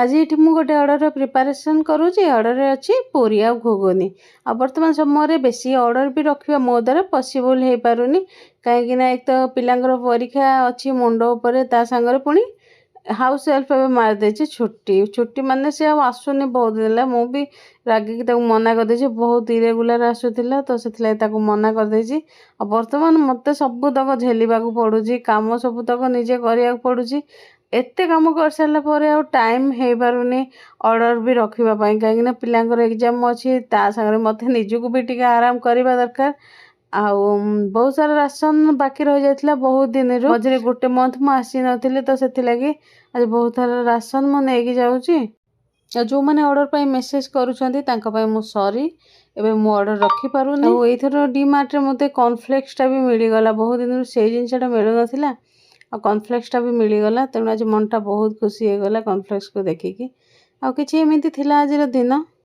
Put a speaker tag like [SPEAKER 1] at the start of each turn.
[SPEAKER 1] आज ये मु गोटे अर्डर प्रिपारेसन करुँची अर्डर अच्छी पूरी आ घुगुनी आ बर्तमान समय बेसी अर्डर भी रखा मो द्वारा पॉसिबल हो पारुनी कहीं एक तो पिलांकर परीक्षा अच्छी मुंड उपर ता सांगरे पुणी हाउस हेल्प ए मारदे छुट्टी छुट्टी माने से आसुनी बहुत दिन है मुझे रागिक मना करदे बहुत इरेगुलर आसूला तो से मना करदे बर्तमान मत सबुतक झेलवा पड़ू कम सबुतक निजे करा पड़ू एते काम कर सारा पर टाइम हो पारुनी ऑर्डर भी रखापी कहीं पिलांकर एग्जाम अच्छी ता सागर मत निजक भी टी आराम करवा दरकार आउ बहुत सारा राशन बाकी रही जाता बहुत दिन मझे गोटे मंथ मु आसी नी तो से लगी आज बहुत सारा राशन मुझे जाऊँगी जो मैंने ऑर्डर पर मेसेज करूँ सॉरी एवं मु ऑर्डर रखिपारूनी और डीमार्ट रे मते कॉर्नफ्लेक्स भी मिलगला बहुत दिन से जिनसा मिलू ना और कॉर्नफ्लेक्स भी मिलगला तेणु आज मनटा बहुत खुशी हो गला कॉर्नफ्लेक्स को देखिकी आ कि एमती आज दिन।